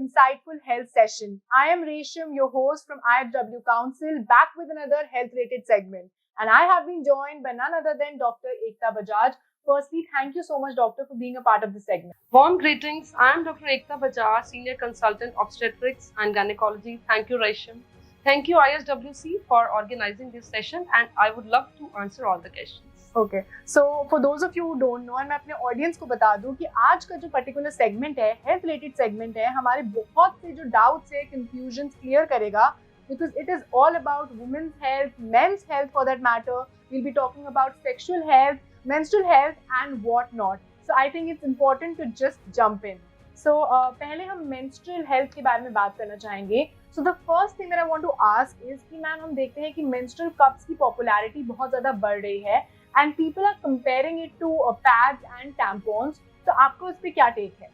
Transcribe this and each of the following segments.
insightful health session. I am Resham, your host from IFW Council, back with another health-related segment. And I have been joined by none other than Dr. Ekta Bajaj. Firstly, thank you so much, Doctor, for being a part of the segment. Warm greetings. I am Dr. Ekta Bajaj, Senior Consultant Obstetrics and Gynecology. Thank you, Resham. Thank you, ISWC, for organizing this session, and I would love to answer all the questions. Okay, so for those of you who don't know, और मैं अपने audience को बता दूं कि आज का जो पर्टिकुलर सेगमेंट है, हेल्थ रिलेटेड सेगमेंट है, हमारे बहुत से जो डाउट्स है, कंफ्यूजन्स क्लियर करेगा, because it is all about women's health, men's health for that matter. We'll be talking about sexual health, menstrual health and what not. So I think it's important to just jump in. So पहले हम menstrual health के बारे में बात करना चाहेंगे. So the first thing that I want to ask is कि ma'am हम देखते हैं कि menstrual cups की popularity बहुत ज़्यादा बढ़ रही है and people are comparing it to pads and tampons. तो आपको इस पे क्या take है?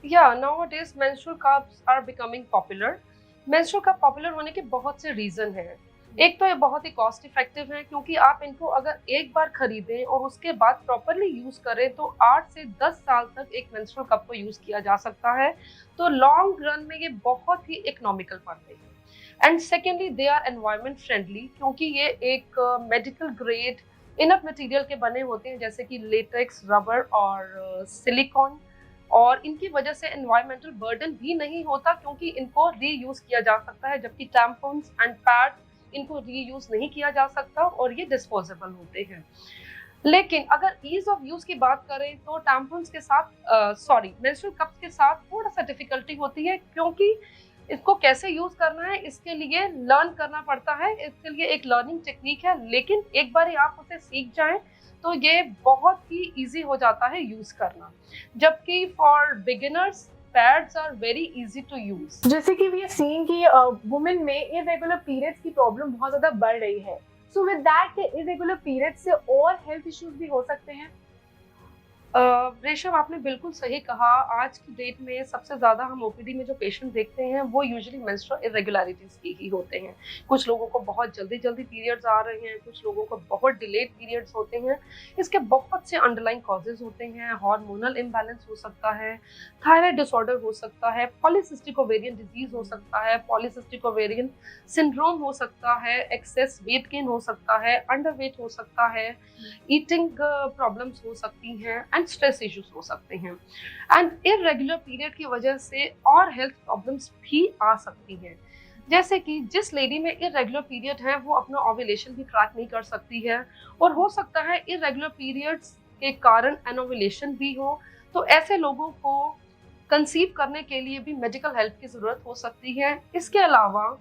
Yeah, nowadays menstrual cups are becoming popular. Menstrual cup popular होने के बहुत से reason हैं. एक तो ये बहुत ही कॉस्ट इफेक्टिव है क्योंकि आप इनको अगर एक बार खरीदें और उसके बाद प्रॉपरली यूज करें तो 8 से 10 साल तक एक मेंस्ट्रुअल कप को यूज किया जा सकता है. तो लॉन्ग रन में ये बहुत ही इकोनॉमिकल पड़ते हैं. And secondly they are environment friendly क्योंकि ये एक मेडिकल ग्रेड इनफ मटेरियल के बने होते हैं जैसे कि लेटेक्स, रबर और सिलिकॉन, और इनकी वजह से एनवायरमेंटल बर्डन भी नहीं होता क्योंकि इनको रीयूज किया जा सकता है, जबकि टैम्पॉन्स एंड पैड्स इनको रीयूज नहीं किया जा सकता और ये डिस्पोजेबल होते हैं. लेकिन अगर ईज ऑफ यूज की बात करें तो टैम्पॉन्स के साथ मेंस्ट्रुअल कप्स के साथ थोड़ा सा डिफिकल्टी होती है क्योंकि इसको कैसे यूज करना है इसके लिए लर्न करना पड़ता है. इसके लिए एक लर्निंग टेक्निक है, लेकिन एक बार आप उसे सीख जाएं तो ये बहुत ही इजी हो जाता है यूज करना. जबकि for beginners pads are very easy to use. जैसे कि we are seeing कि women में irregular periods की प्रॉब्लम बहुत ज़्यादा बढ़ रही है. So with that irregular periods से और हेल्थ इश्यूज भी हो सकते हैं. रेशम, आपने बिल्कुल सही कहा. आज की डेट में सबसे ज़्यादा हम ओपीडी में जो पेशेंट देखते हैं वो यूजुअली मेंस्ट्रुअल इरेगुलरिटीज़ के ही होते हैं. कुछ लोगों को बहुत जल्दी पीरियड्स आ रहे हैं, कुछ लोगों को बहुत डिलेड पीरियड्स होते हैं. इसके बहुत से अंडरलाइन कॉजेज होते हैं. हार्मोनल इम्बैलेंस हो सकता है, थायराइड डिसऑर्डर हो सकता है, पॉलीसिस्टिक ओवेरियन डिजीज हो सकता है, पॉलीसिस्टिक ओवेरियन सिंड्रोम हो सकता है, एक्सेस वेट गेन हो सकता है, अंडरवेट हो सकता है, ईटिंग प्रॉब्लम्स हो सकती हैं एंड स्ट्रेस इश्यूज हो सकते हैं. एंड इरेगुलर पीरियड की वजह से और हेल्थ प्रॉब्लम्स भी आ सकती हैं. जैसे कि जिस लेडी में इरेगुलर पीरियड है वो अपना ओव्यूलेशन भी ट्रैक नहीं कर सकती है, और हो सकता है इरेगुलर पीरियड्स के कारण एनोवुलेशन भी हो. तो ऐसे लोगों को कंसीव करने के लिए भी मेडिकल हेल्प की ज़रूरत हो सकती है. इसके अलावा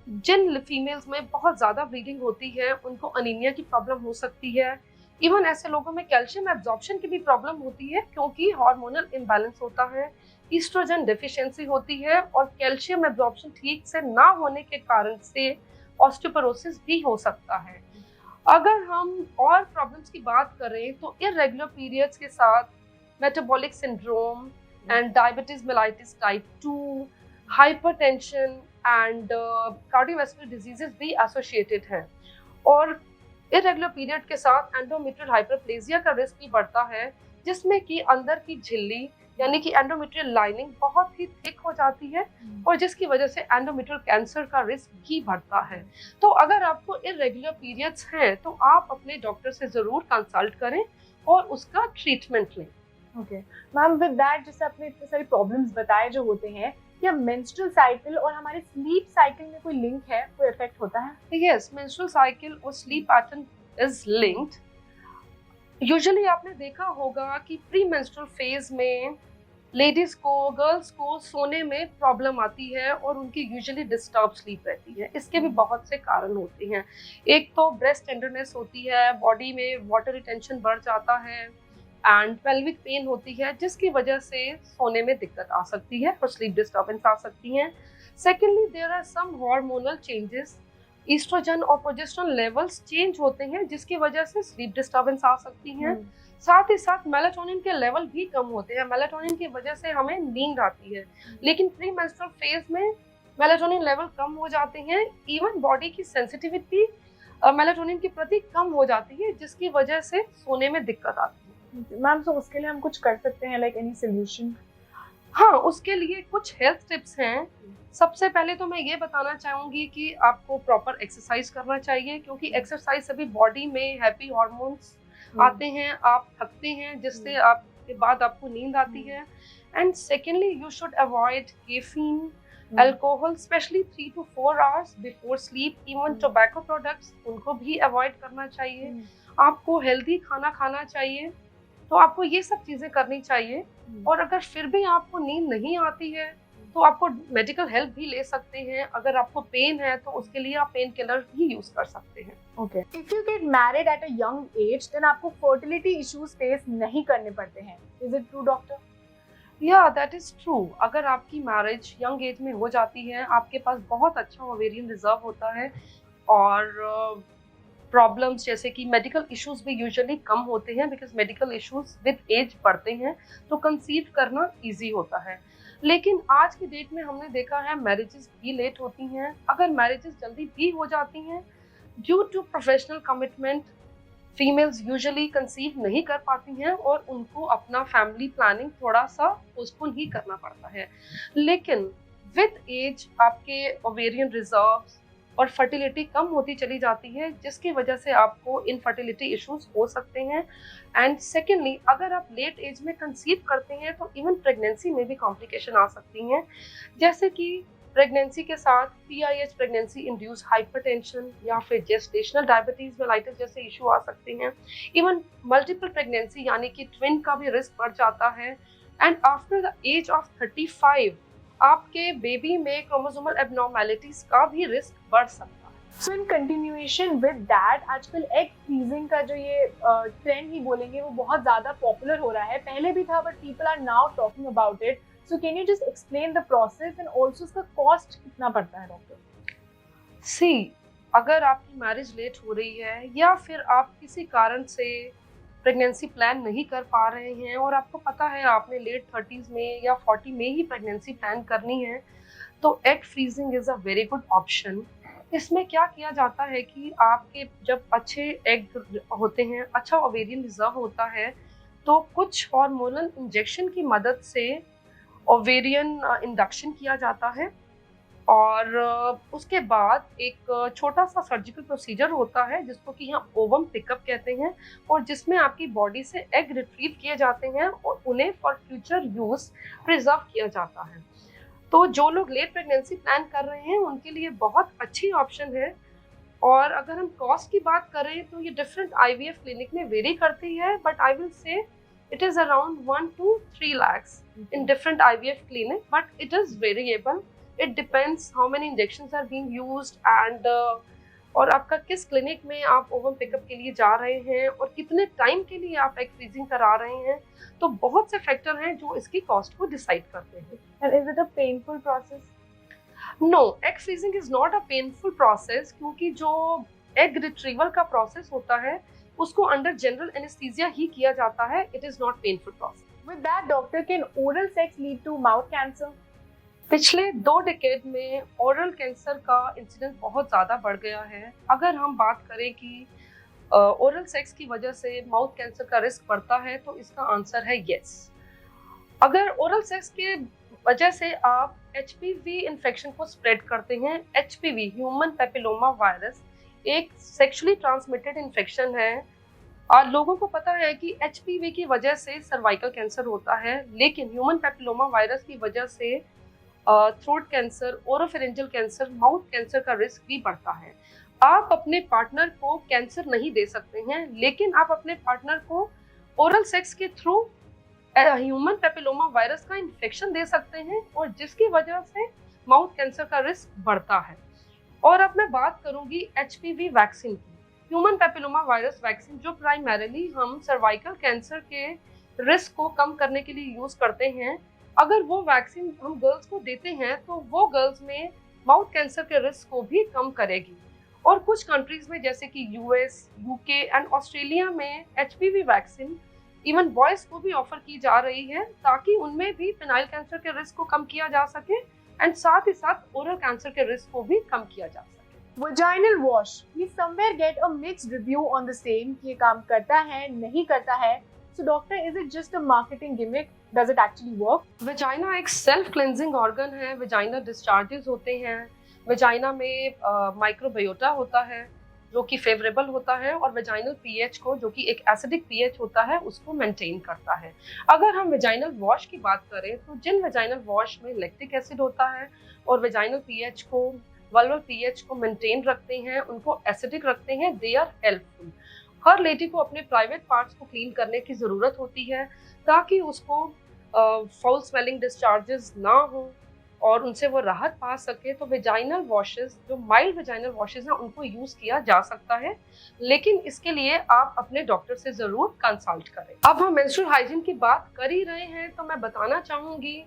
जिन फीमेल्स में बहुत ज़्यादा ब्लीडिंग होती है उनको अनीमिया की प्रॉब्लम हो सकती है. इवन ऐसे लोगों में कैल्शियम एब्जॉर्प्शन की भी प्रॉब्लम होती है क्योंकि हार्मोनल इम्बैलेंस होता है, ईस्ट्रोजन डेफिशिएंसी होती है, और कैल्शियम एब्जॉर्प्शन ठीक से ना होने के कारण से ऑस्टियोपोरोसिस भी हो सकता है. अगर हम और प्रॉब्लम्स की बात करें तो इरेगुलर पीरियड्स के साथ metabolic syndrome and diabetes mellitus type 2, hypertension and cardiovascular diseases भी एसोसिएटेड हैं. और इरेगुलर पीरियड के साथ एंडोमेट्रियल हाइपरप्लेजिया का रिस्क भी बढ़ता है, जिसमें कि अंदर की झिल्ली यानी कि एंडोमेट्रियल लाइनिंग बहुत ही थिक हो जाती है और जिसकी वजह से एंडोमेट्रियल कैंसर का रिस्क भी बढ़ता है. तो अगर आपको इरेगुलर पीरियड्स हैं तो आप अपने डॉक्टर से ज़रूर कंसल्ट करें और उसका ट्रीटमेंट लें. ओके मैम, विद दैट जैसे आपने इतने सारे प्रॉब्लम्स बताए जो होते हैं, क्या मेंस्ट्रुअल साइकिल और हमारे स्लीप साइकिल में कोई लिंक है, कोई इफेक्ट होता है? यस, मेंस्ट्रुअल साइकिल और sleep pattern is linked. Usually आपने देखा होगा कि प्री मेंस्ट्रुअल फेज में लेडीज को, गर्ल्स को सोने में प्रॉब्लम आती है और उनकी यूजुअली डिस्टर्ब स्लीप रहती है. इसके भी बहुत से कारण होते हैं. एक तो ब्रेस्ट टेंडरनेस होती है, बॉडी में वाटर रिटेंशन बढ़ जाता है एंड पेल्विक पेन होती है, जिसकी वजह से सोने में दिक्कत आ सकती है और स्लीप डिस्टर्बेंस आ सकती हैं. Secondly there are some hormonal changes. Oestrogen और प्रोजेस्टेरोन लेवल्स चेंज होते हैं जिसकी वजह से स्लीप डिस्टर्बेंस आ सकती हैं. साथ ही साथ मेलाटोनिन के लेवल भी कम होते हैं. मेलाटोनिन की वजह से हमें नींद आती है, लेकिन प्री मेंस्ट्रुअल फेज में मेलाटोनिन लेवल कम हो जाते हैं. इवन बॉडी की सेंसिटिविटी मेलाटोनिन के प्रति कम हो जाती है, जिसकी वजह से सोने में दिक्कत आती है. मैम, तो उसके लिए हम कुछ कर सकते हैं, लाइक एनी सोल्यूशन? हाँ, उसके लिए कुछ हेल्थ टिप्स हैं। सबसे पहले तो मैं ये बताना चाहूँगी कि आपको प्रॉपर एक्सरसाइज करना चाहिए, क्योंकि एक्सरसाइज से भी बॉडी में हैप्पी हॉर्मोन्स आते हैं, आप थकते हैं, जिससे आपके बाद आपको नींद आती है। And secondly, you should avoid caffeine, alcohol, specially 3 to 4 hours before sleep. Even tobacco products, उनको भी अवॉइड करना चाहिए। आपको हेल्दी खाना खाना चाहिए। तो आपको ये सब चीजें करनी चाहिए। और अगर फिर भी आपको नींद नहीं आती है तो आपको मेडिकल हेल्प भी ले सकते हैं। अगर आपको पेन है तो उसके लिए आप पेन किलर भी यूज कर सकते हैं। Okay, if you get married at a young age then आपको फर्टिलिटी इश्यूज फेस नहीं करने पड़ते हैं। Is it true doctor? या दैट इज ट्रू। अगर आपकी मैरिज यंग एज में हो जाती है, आपके पास बहुत अच्छा ओवेरियन रिजर्व होता है और प्रॉब्लम्स जैसे कि मेडिकल इश्यूज भी यूजुअली कम होते हैं, because medical issues with age बढ़ते हैं, तो कंसीव करना इजी होता है। लेकिन आज की डेट में हमने देखा है मैरिजेस भी लेट होती हैं। अगर मैरिजेस जल्दी भी हो जाती हैं, due to professional commitment, females usually conceive नहीं कर पाती हैं और उनको अपना फैमिली प्लानिंग थोड़ा सा पोस्टपोन ही करना पड़ता है। लेकिन विद एज आपके ओवेरियन रिजर्व्स और फर्टिलिटी कम होती चली जाती है, जिसकी वजह से आपको इनफर्टिलिटी इश्यूज हो सकते हैं। एंड सेकेंडली, अगर आप लेट एज में कंसीव करते हैं तो इवन प्रेगनेंसी में भी कॉम्प्लिकेशन आ सकती हैं, जैसे कि प्रेगनेंसी के साथ PIH, प्रेगनेंसी इंड्यूस हाइपरटेंशन, या फिर जेस्टेशनल डायबिटीज मेलाइटिस जैसे इशू आ सकते हैं। इवन मल्टीपल प्रेगनेंसी यानी कि ट्विन का भी रिस्क बढ़ जाता है। And after the age of 35 आपके बेबी में क्रोमोसोमल एबनॉर्मेलिटीज का भी रिस्क बढ़ सकता है। सो इन कंटिन्यूएशन विद दैट, आजकल एग फ्रीजिंग का जो ये ट्रेंड ही बोलेंगे वो बहुत ज़्यादा पॉपुलर हो रहा है। पहले भी था but people are now talking about it. So can you just explain the process and also उसका कॉस्ट कितना पड़ता है डॉक्टर? सी, अगर आपकी मैरिज लेट हो रही है या फिर आप किसी कारण से प्रेगनेंसी प्लान नहीं कर पा रहे हैं और आपको पता है आपने लेट 30s में या 40 में ही प्रेगनेंसी प्लान करनी है, तो egg freezing is a very good option. इसमें क्या किया जाता है कि आपके जब अच्छे एग होते हैं, अच्छा ओवेरियन रिजर्व होता है, तो कुछ हार्मोनल इंजेक्शन की मदद से ओवेरियन इंडक्शन किया जाता है। और उसके बाद एक छोटा सा सर्जिकल प्रोसीजर होता है जिसको कि यहाँ ओवम पिकअप कहते हैं, और जिसमें आपकी बॉडी से एग रिट्रीव किए जाते हैं और उन्हें फॉर फ्यूचर यूज प्रिजर्व किया जाता है। तो जो लोग लेट प्रेगनेंसी प्लान कर रहे हैं उनके लिए बहुत अच्छी ऑप्शन है। और अगर हम कॉस्ट की बात करें तो ये डिफरेंट IVF क्लिनिक में वेरी करती है, but I will say it is around 1 to 3 lakhs in different IVF clinic, but it is variable. It depends how many injections are being used and और आपका किस क्लिनिक में आप ovum pickup के लिए जा रहे हैं और कितने टाइम के लिए आप एग फ्रीजिंग करा रहे हैं। तो बहुत से फैक्टर हैं जो इसकी कॉस्ट को डिसाइड करते हैं। And is it a painful process? No, egg freezing is not a painful process, क्योंकि जो एग रिट्रीवल का प्रोसेस होता है उसको अंडर जनरल एनेस्थीसिया ही किया जाता है। It is not painful process. With that, doctor, can oral sex lead to mouth cancer? पिछले 2 डिकेड में ओरल कैंसर का इंसिडेंस बहुत ज़्यादा बढ़ गया है। अगर हम बात करें कि ओरल सेक्स की वजह से माउथ कैंसर का रिस्क बढ़ता है, तो इसका आंसर है यस। अगर ओरल सेक्स के वजह से आप HPV इन्फेक्शन को स्प्रेड करते हैं, HPV ह्यूमन पेपिलोमा वायरस एक सेक्सुअली ट्रांसमिटेड इन्फेक्शन है। और लोगों को पता है कि HPV की वजह से सर्वाइकल कैंसर होता है, लेकिन ह्यूमन पेपिलोमा वायरस की वजह से throat cancer, oropharyngeal cancer, mouth cancer का रिस्क भी बढ़ता है। आप अपने पार्टनर को कैंसर नहीं दे सकते हैं, लेकिन आप अपने पार्टनर को ओरल सेक्स के थ्रू ह्यूमन पेपिलोमा वायरस का इन्फेक्शन दे सकते हैं, और जिसकी वजह से माउथ कैंसर का रिस्क बढ़ता है। और अब मैं बात करूंगी HPV वैक्सीन की। ह्यूमन पेपिलोमा वायरस वैक्सीन जो प्राइमरीली हम सर्वाइकल कैंसर के रिस्क को कम करने के लिए यूज करते हैं, अगर वो वैक्सीन हम गर्ल्स को देते हैं तो वो गर्ल्स में माउथ कैंसर के रिस्क को भी कम करेगी। और कुछ कंट्रीज में जैसे कि US, UK एंड ऑस्ट्रेलिया में HPV वैक्सीन इवन बॉयज को भी ऑफर की जा रही है, ताकि उनमें भी पेनाइल कैंसर के रिस्क को कम किया जा सके एंड साथ ही साथ ओरल कैंसर के रिस्क को भी कम किया जा सके। Vaginal wash, we somewhere get a mixed review on the same कि ये काम करता है नहीं करता है। So doctor, is it just a marketing gimmick? Does it actually work? Vagina एक सेल्फ क्लेंजिंग ऑर्गन है, वेजाइना डिस्चार्जेस होते हैं, वेजाइना में माइक्रोबायोटा होता है जो कि फेवरेबल होता है, और वेजाइनल पीएच को, जो कि एक एसिडिक पीएच होता है, उसको मेंटेन करता है। अगर हम वेजाइनल वॉश की बात करें तो जिन वेजाइनल वॉश में लैक्टिक एसिड होता है और वेजाइनल पीएच को, वल्वल पीएच को मेंटेन रखते हैं, उनको एसिडिक रखते हैं, दे आर हेल्पफुल। हर लेडी को अपने प्राइवेट पार्ट्स को क्लीन करने की ज़रूरत होती है ताकि उसको फाउल स्मेलिंग डिस्चार्जेस ना हो और उनसे वो राहत पा सके। तो वेजाइनल वॉशेस, जो माइल्ड वेजाइनल वॉशेस हैं, उनको यूज़ किया जा सकता है, लेकिन इसके लिए आप अपने डॉक्टर से ज़रूर कंसल्ट करें। अब हम मेंस्ट्रुअल हाइजीन की बात कर ही रहे हैं तो मैं बताना चाहूँगी,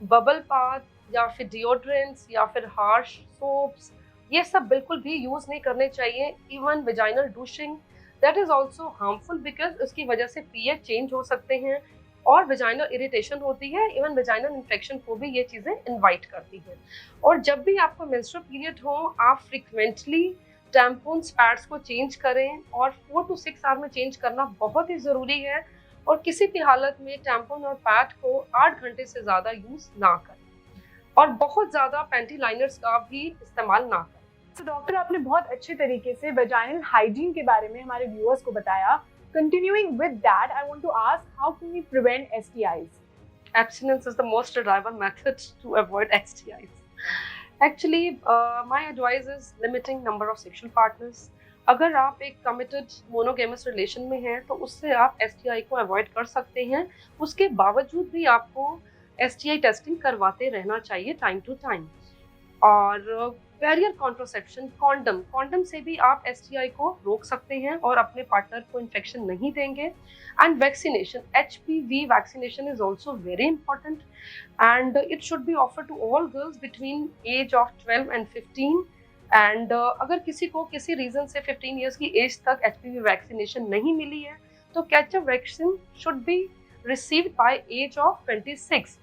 बबल बाथ या फिर डिओड्रेंट्स या फिर हार्श सोप्स, ये सब बिल्कुल भी यूज़ नहीं करने चाहिए। Even vaginal douching, that is also harmful because उसकी वजह से पीएच चेंज हो सकते हैं और वेजाइनल इरिटेशन होती है। इवन वेजाइनल इन्फेक्शन को भी ये चीज़ें इनवाइट करती हैं। और जब भी आपको मेंस्ट्रुअल पीरियड हो, आप फ्रिक्वेंटली टैम्पून्स, पैड्स को चेंज करें और 4 to 6 आवर में चेंज करना बहुत ही ज़रूरी है। और किसी भी हालत में टैम्पून और पैड को 8 घंटे से ज़्यादा यूज़ ना करें और बहुत ज़्यादा पैंटी लाइनर्स का भी इस्तेमाल ना करें। तो डॉक्टर, आपने बहुत अच्छे तरीके से वेजाइनल हाइजीन के बारे में हमारे व्यूअर्स को बताया। Continuing with that, I want to ask, how can we prevent STIs? Abstinence is the most reliable method to avoid STIs. Actually, my advice is limiting number of sexual partners. अगर आप एक committed monogamous relation में हैं तो उससे आप STI को avoid कर सकते हैं। उसके बावजूद भी आपको STI टेस्टिंग करवाते रहना चाहिए टाइम टू टाइम। और बैरियर कॉन्ट्रासेप्शन, कॉन्डम से भी आप STI को रोक सकते हैं और अपने पार्टनर को इन्फेक्शन नहीं देंगे। And vaccination, HPV vaccination is also very important and it should be offer to all girls between age of 12 and 15। And अगर किसी को किसी रीजन से 15 ईयर्स की एज तक HPV वैक्सीनेशन नहीं मिली है तो catch up vaccine should be received by age of 26।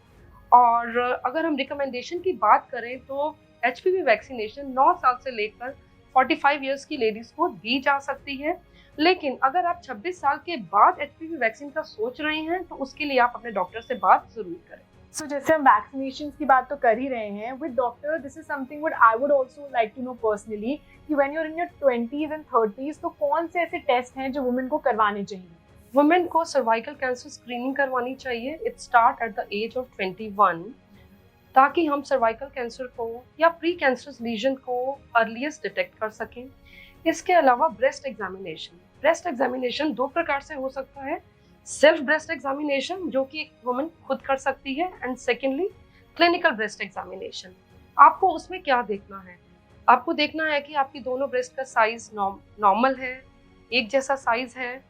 और अगर हम रिकमेंडेशन की बात करें तो HPV वैक्सीनेशन 9 साल से लेकर 45 इयर्स की लेडीज को दी जा सकती है। लेकिन अगर आप 26 साल के बाद HPV वैक्सीन का सोच रहे हैं तो उसके लिए आप अपने डॉक्टर से बात जरूर करें। So, जैसे हम वैक्सीनेशन की बात तो कर ही रहे हैं, with doctor this is something what I would also like to know personally, कि when you are in your 20s and 30s तो कौन से ऐसे टेस्ट हैं जो वुमेन को करवाने चाहिए? वुमेन को सर्वाइकल कैंसर स्क्रीनिंग करवानी चाहिए। It start at the age of 21 ताकि हम सर्वाइकल कैंसर को या प्री कैंसरस लीजन को अर्लीस्ट डिटेक्ट कर सकें। इसके अलावा ब्रेस्ट एग्जामिनेशन 2 प्रकार से हो सकता है। सेल्फ ब्रेस्ट एग्जामिनेशन जो कि एक वुमन खुद कर सकती है, and secondly clinical breast examination. आपको उसमें क्या देखना है? आपको देखना है कि आपकी दोनों ब्रेस्ट का साइज नॉर्मल है, एक जैसा साइज है,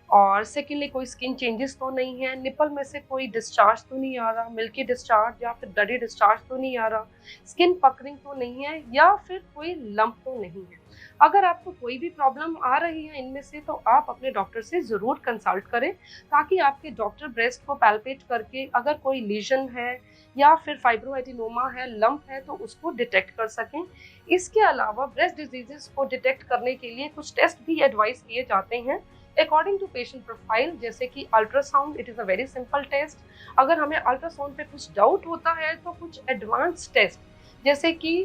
और सेकेंडली कोई स्किन चेंजेस तो नहीं है, निपल में से कोई डिस्चार्ज तो नहीं आ रहा, मिल्की डिस्चार्ज या फिर ब्लडी डिस्चार्ज तो नहीं आ रहा, स्किन पकरिंग तो नहीं है, या फिर कोई लंप तो नहीं है। अगर आपको कोई भी प्रॉब्लम आ रही है इनमें से तो आप अपने डॉक्टर से ज़रूर कंसल्ट करें ताकि आपके डॉक्टर ब्रेस्ट को पैल्पेट करके अगर कोई लीजन है या फिर फाइब्रोएडिनोमा है, लंप है, तो उसको डिटेक्ट कर सकें। इसके अलावा ब्रेस्ट डिजीजेस को डिटेक्ट करने के लिए कुछ टेस्ट भी एडवाइस किए जाते हैं अकॉर्डिंग टू पेशेंट प्रोफाइल, जैसे कि ultrasound. It is a very simple test. अगर हमें अल्ट्रासाउंड पे कुछ डाउट होता है तो कुछ एडवांस टेस्ट जैसे कि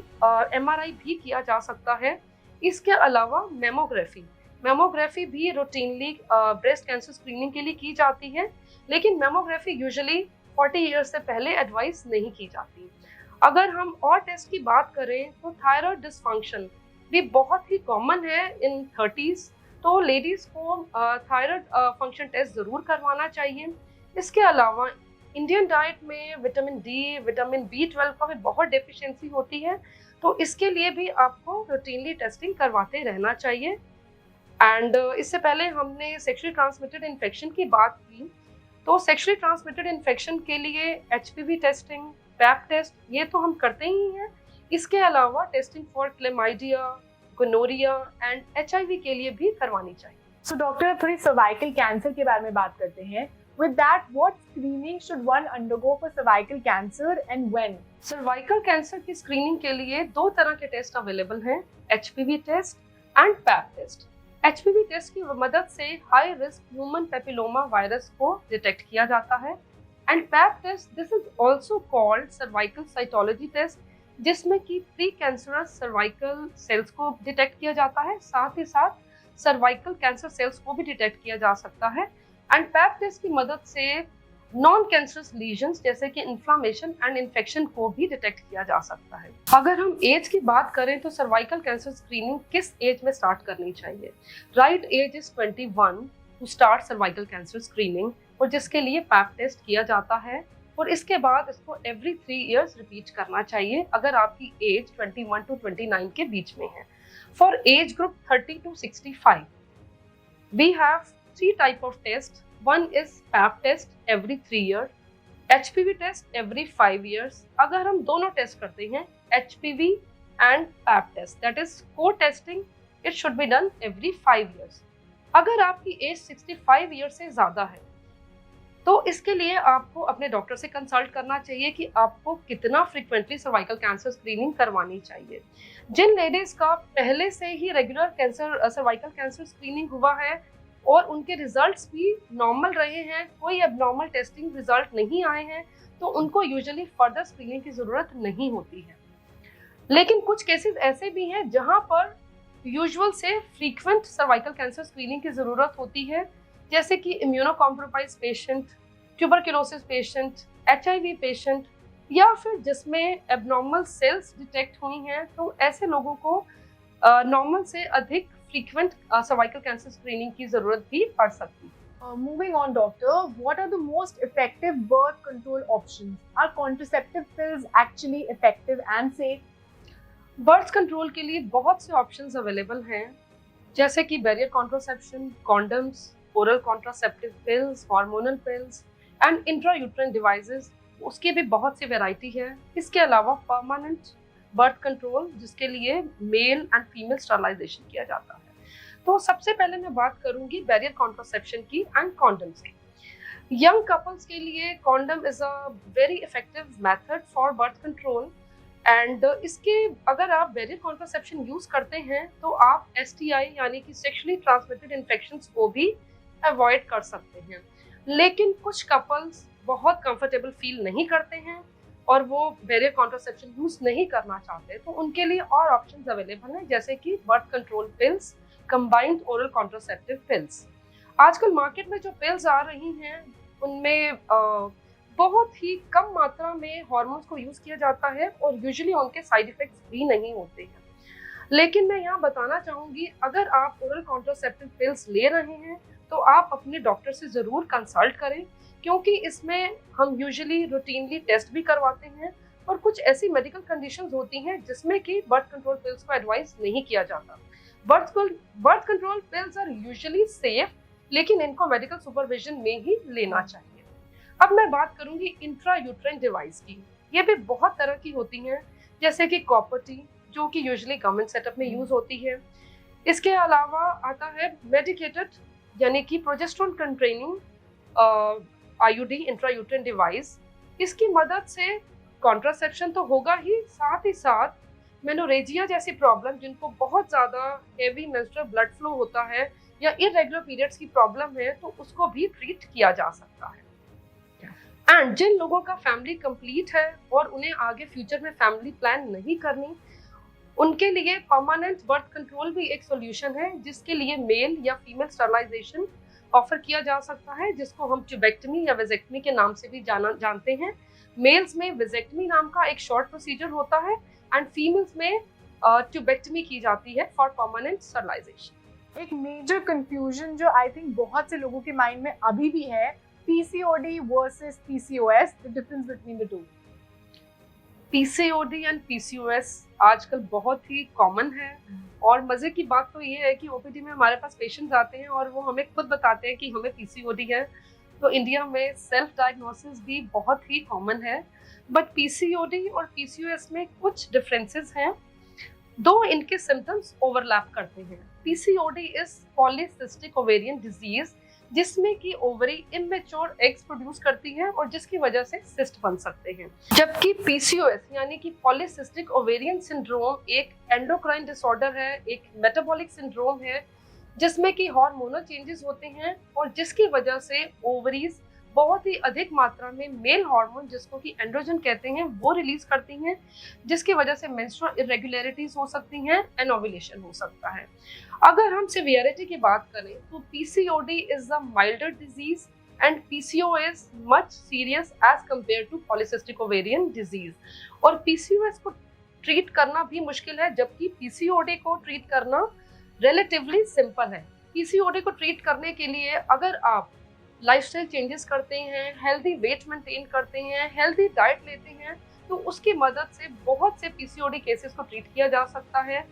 MRI भी किया जा सकता है। इसके अलावा मेमोग्राफी भी रूटीनली ब्रेस्ट कैंसर स्क्रीनिंग के लिए की जाती है, लेकिन मेमोग्राफी यूजुअली 40 ईयर्स से पहले एडवाइस नहीं की जाती। अगर हम और टेस्ट की बात करें तो थायराइड डिसफंक्शन भी बहुत ही कॉमन है इन 30s, तो लेडीज़ को थायराइड फंक्शन टेस्ट ज़रूर करवाना चाहिए। इसके अलावा इंडियन डाइट में विटामिन डी, विटामिन B12 का भी बहुत डेफिशिएंसी होती है, तो इसके लिए भी आपको रूटीनली टेस्टिंग करवाते रहना चाहिए। एंड इससे पहले हमने सेक्सुअली ट्रांसमिटेड इन्फेक्शन की बात की, तो सेक्सुअली ट्रांसमिटेड इन्फेक्शन के लिए HPV टेस्टिंग, पैप टेस्ट, ये तो हम करते ही हैं। इसके अलावा testing for chlamydia, gonorrhoea and HIV के लिए भी करवानी चाहिए। सो डॉक्टर, थोड़ी सर्वाइकल कैंसर के बारे में बात करते हैं। With that, what screening should one undergo for cervical cancer and when? Cervical cancer की स्क्रीनिंग के लिए 2 तरह के टेस्ट अवेलेबल हैं, HPV test and pap test. HPV test की मदद से high risk human papilloma virus को डिटेक्ट किया जाता है। And pap test, this is also called cervical cytology test, जिसमें कि प्री कैंसरस सर्वाइकल सेल्स को डिटेक्ट किया जाता है, साथ ही साथ सर्वाइकल कैंसर सेल्स को भी डिटेक्ट किया जा सकता है। एंड पैप टेस्ट की मदद से नॉन कैंसरस लीजन्स जैसे कि इन्फ्लामेशन एंड इन्फेक्शन को भी डिटेक्ट किया जा सकता है। अगर हम एज की बात करें तो सर्वाइकल कैंसर स्क्रीनिंग किस एज में स्टार्ट करनी चाहिए? Right age is 21 to start cervical cancer screening, और जिसके लिए पैप टेस्ट किया जाता है, और इसके बाद इसको एवरी 3 इयर्स रिपीट करना चाहिए अगर आपकी एज 21 टू 29 के बीच में है। For age group 30 to 65 we have 3 type of test. One is PAP test every 3 years, HPV test every 5 years. अगर हम दोनों टेस्ट करते हैं HPV and PAP test, that is co-testing, it should be done every 5 years. अगर आपकी as 65 year से ज़्यादा है तो इसके लिए आपको अपने डॉक्टर से कंसल्ट करना चाहिए कि आपको कितना फ्रिक्वेंटली सर्वाइकल कैंसर स्क्रीनिंग करवानी चाहिए। जिन लेडीज का पहले से ही regular cancer cervical cancer screening हुआ है और उनके रिजल्ट्स भी नॉर्मल रहे हैं, कोई एबनॉर्मल टेस्टिंग रिजल्ट नहीं आए हैं, तो उनको यूजुअली फर्दर स्क्रीनिंग की ज़रूरत नहीं होती है। लेकिन कुछ केसेस ऐसे भी हैं जहां पर यूजुअल से फ्रीक्वेंट सर्वाइकल कैंसर स्क्रीनिंग की ज़रूरत होती है, जैसे कि immuno compromise patient, tuberculosis patient, HIV patient, या फिर जिसमें एबनॉर्मल सेल्स डिटेक्ट हुई हैं, तो ऐसे लोगों को नॉर्मल से अधिक फ्रीक्वेंट सर्वाइकल कैंसर स्क्रीनिंग की जरूरत भी पड़ सकती है। Moving on, doctor, what are the most effective birth control options? Are contraceptive pills actually effective and safe? Birth control के लिए बहुत से ऑप्शंस अवेलेबल हैं, जैसे कि barrier contraception, condoms, oral contraceptive pills, hormonal pills and intrauterine devices, उसकी भी बहुत सी वैरायटी है। इसके अलावा परमानेंट बर्थ कंट्रोल, जिसके लिए मेल एंड फीमेल स्टरलाइजेशन किया जाता है। तो सबसे पहले मैं बात करूंगी बैरियर कॉन्ट्रासेप्शन की एंड कॉन्डम्स की। यंग कपल्स के लिए condom is a very effective method for birth control, and इसके अगर आप बैरियर कॉन्ट्रासेप्शन यूज करते हैं तो आप STI यानी कि सेक्सुअली ट्रांसमिटेड इन्फेक्शंस को भी अवॉइड कर सकते हैं। लेकिन कुछ कपल्स बहुत कंफर्टेबल फील नहीं करते हैं और वो बैरियर कॉन्ट्रासेप्शन यूज नहीं करना चाहते, तो उनके लिए और ऑप्शंस अवेलेबल हैं, जैसे कि birth control pills, combined oral contraceptive pills. आजकल मार्केट में जो पिल्स आ रही हैं उनमें बहुत ही कम मात्रा में हार्मोन्स को यूज किया जाता है और यूजुअली उनके साइड इफेक्ट्स भी नहीं होते हैं। लेकिन मैं यहाँ बताना चाहूँगी, अगर आप ओरल कॉन्ट्रासेप्टिव पिल्स ले रहे हैं तो आप अपने डॉक्टर से ज़रूर कंसल्ट करें, क्योंकि इसमें हम यूजुअली रूटीनली टेस्ट भी करवाते हैं और कुछ ऐसी मेडिकल कंडीशंस होती हैं जिसमें कि बर्थ कंट्रोल पिल्स को एडवाइस नहीं किया जाता। Birth control pills are usually safe, लेकिन इनको मेडिकल सुपरविजन में ही लेना चाहिए। अब मैं बात करूंगी इंट्रायूट्राइन डिवाइस की। ये भी बहुत तरह की होती हैं, जैसे कि कॉपर टी, जो कि यूजुअली गवर्नमेंट सेटअप में यूज होती है। इसके अलावा आता है मेडिकेटेड यानी कि progesterone containing IUD intrauterine device. इसकी मदद से कॉन्ट्रासेप्शन तो होगा ही, साथ ही साथ मेनोरेजिया जैसी प्रॉब्लम, जिनको बहुत ज़्यादा हेवी मेंस्ट्रुअल ब्लड फ्लो होता है या इरेगुलर पीरियड्स की प्रॉब्लम है, तो उसको भी ट्रीट किया जा सकता है। एंड जिन लोगों का फैमिली कंप्लीट है और उन्हें आगे फ्यूचर में फैमिली प्लान नहीं करनी, उनके लिए परमानेंट बर्थ कंट्रोल भी एक सॉल्यूशन है, जिसके लिए मेल या फीमेल स्टरलाइजेशन ऑफर किया जा सकता है, जिसको हम ट्यूबेक्टमी या वेजेक्टमी के नाम से भी जानते हैं। मेल्स में वेजेक्टमी नाम का एक शॉर्ट प्रोसीजर होता है एंड फीमेल्स में ट्यूबेक्टमी की जाती है फॉर परमानेंट स्टरलाइजेशन। एक मेजर कंफ्यूजन जो आई थिंक बहुत से लोगों के माइंड में अभी भी है, PCOD versus PCOS, the difference between the two. PCOD and PCOS आजकल बहुत ही कॉमन है, और मजे की बात तो ये है कि OPD में हमारे पास पेशेंट्स आते हैं और वो हमें खुद बताते हैं कि हमें PCOD है। तो इंडिया में सेल्फ डायग्नोसिस भी बहुत ही कॉमन है, बट PCOD और PCOS में कुछ डिफरेंसेस हैं, दो इनके सिम्टम्स ओवरलैप करते हैं। PCOD is polycystic ovarian disease, जिसमें कि ओवरी इमेच्योर एग्स प्रोड्यूस करती है और जिसकी वजह से सिस्ट बन सकते हैं। जबकि PCOS यानी कि पॉलीसिस्टिक ओवेरियन सिंड्रोम एक एंडोक्राइन डिसऑर्डर है, एक मेटाबॉलिक सिंड्रोम है, जिसमें कि हार्मोनल चेंजेस होते हैं और जिसकी वजह से ओवरीज बहुत ही अधिक मात्रा में मेल हार्मोन जिसको कि एंड्रोजन कहते हैं वो रिलीज करती हैं, जिसकी वजह से मेंस्ट्रुअल इरेगुलरिटीज हो सकती हैं एंड ओव्यूलेशन हो सकता है। अगर हम सिवियरिटी की बात करें तो PCOD is the milder disease and PCOS much serious as compare to polycystic ovarian disease. और पीसीओएस को ट्रीट करना भी मुश्किल है, जबकि पीसीओडी को ट्रीट करना रिलेटिवली सिंपल है। पीसीओडी को ट्रीट करने के लिए अगर आप लाइफस्टाइल चेंजेस करते हैं, हेल्दी वेट मेंटेन करते हैं, हेल्दी डाइट लेते हैं, तो उसकी मदद से बहुत से पीसीओडी केसेस को ट्रीट किया जा सकता है।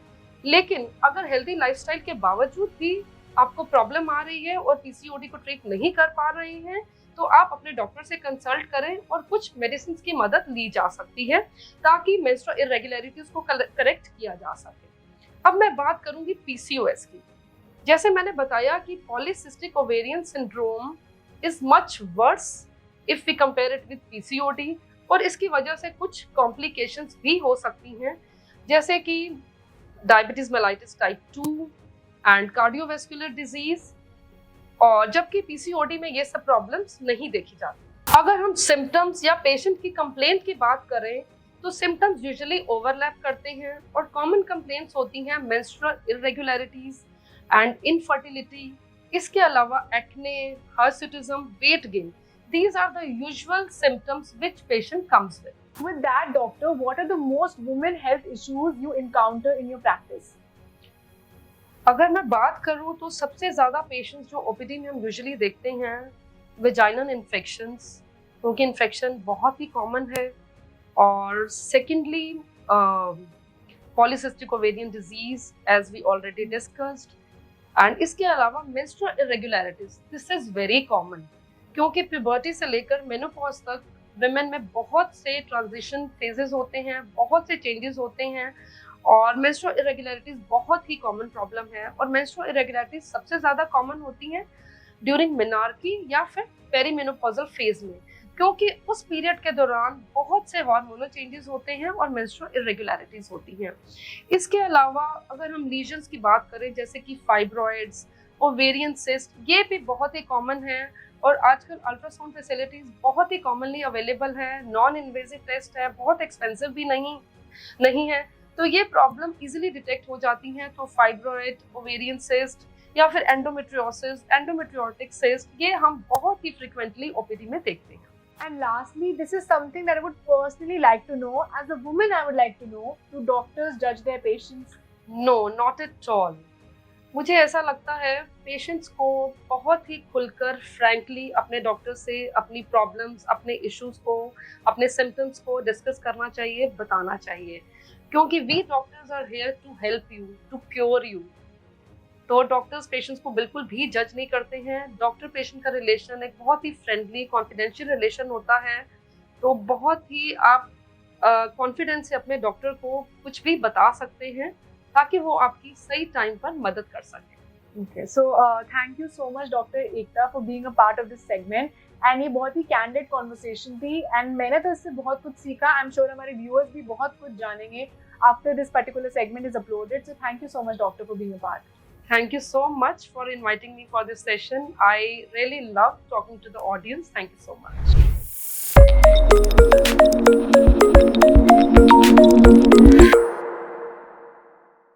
लेकिन अगर हेल्दी लाइफस्टाइल के बावजूद भी आपको प्रॉब्लम आ रही है और पीसीओडी को ट्रीट नहीं कर पा रहे हैं, तो आप अपने डॉक्टर से कंसल्ट करें और कुछ मेडिसिन की मदद ली जा सकती है ताकि मेंस्ट्रुअल इरेगुलरिटीज को करेक्ट किया जा सके। अब मैं बात करूंगी पीसीओएस की। जैसे मैंने बताया कि polycystic ovarian syndrome is much worse if we compare it with PCOD, और इसकी वजह से कुछ कॉम्प्लिकेशंस भी हो सकती हैं, जैसे कि diabetes mellitus type 2 and cardiovascular disease, और जबकि पीसीओडी में ये सब प्रॉब्लम्स नहीं देखी जाती। अगर हम सिम्टम्स या पेशेंट की कंप्लेंट की बात करें तो सिम्टम्स यूजुअली ओवरलैप करते हैं और कॉमन कंप्लेंट्स होती हैं मेंस्ट्रुअल इरेगुलरिटीज एंड इनफर्टिलिटी। इसके अलावा acne, hirsutism, weight gain, these are the usual symptoms which patient comes with. With that, doctor, what are the most women health issues you encounter in your practice? अगर मैं बात करूं तो सबसे ज़्यादा patients जो ओपीडी में हम यूजुअली देखते हैं वेजाइनल इन्फेक्शंस, क्योंकि इन्फेक्शन बहुत ही कॉमन है, और secondly polycystic ovarian disease as we already discussed, and इसके अलावा menstrual irregularities, this is very common क्योंकि प्यूबर्टी से लेकर मेनोपॉज तक विमेन में बहुत से ट्रांजिशन फेजेस होते हैं, बहुत से चेंजेस होते हैं, और मेंस्ट्रुअल इरेगुलरिटीज बहुत ही कॉमन प्रॉब्लम है। और मेंस्ट्रुअल इरेगुलरिटीज सबसे ज़्यादा कॉमन होती हैं ड्यूरिंग मेनार्की या फिर पेरीमेनोपॉजल फेज में, क्योंकि उस पीरियड के दौरान बहुत से हार्मोनल चेंजेस होते हैं और मेंस्ट्रुअल इरेगुलरिटीज होती हैं। इसके अलावा अगर हम लीजन्स की बात करें जैसे कि फाइब्रॉइड्स, ओवेरियन सिस्ट, ये भी बहुत ही कॉमन है, और आजकल अल्ट्रासाउंड फैसिलिटीज बहुत ही कॉमनली अवेलेबल है, नॉन इन्वेजिव टेस्ट है, बहुत एक्सपेंसिव भी नहीं है, तो ये प्रॉब्लम इजीली डिटेक्ट हो जाती हैं। तो फाइब्रॉइड, ओवेरियन सिस्ट या फिर एंडोमेट्रियोसिस, एंडोमेट्रियोटिक सिस्ट, ये हम बहुत ही फ्रिक्वेंटली ओपीडी में देखते हैं। And lastly, this is something that I would personally like to know. As a woman, I would like to know, do doctors judge their patients? No, not at all. मुझे ऐसा लगता है patients को बहुत ही खुलकर फ्रैंकली अपने doctor से अपनी प्रॉब्लम्स, अपने इश्यूज को, अपने सिम्टम्स को डिस्कस करना चाहिए, बताना चाहिए, क्योंकि we doctors are here to help you, to cure you. तो डॉक्टर्स पेशेंट्स को बिल्कुल भी जज नहीं करते हैं। डॉक्टर पेशेंट का रिलेशन एक बहुत ही फ्रेंडली, कॉन्फिडेंशियल रिलेशन होता है, तो बहुत ही आप कॉन्फिडेंस से अपने डॉक्टर को कुछ भी बता सकते हैं ताकि वो आपकी सही टाइम पर मदद कर सके। Okay, so thank you so much Dr. Ekta for being a part of this segment, and ये बहुत ही candid conversation थी, and मैंने तो इससे बहुत कुछ सीखा। I'm sure हमारे viewers भी बहुत कुछ जानेंगे after this particular segment is uploaded. So thank you so much Doctor for being a part. Thank you so much for inviting me for this session. I really love talking to the audience. Thank you so much.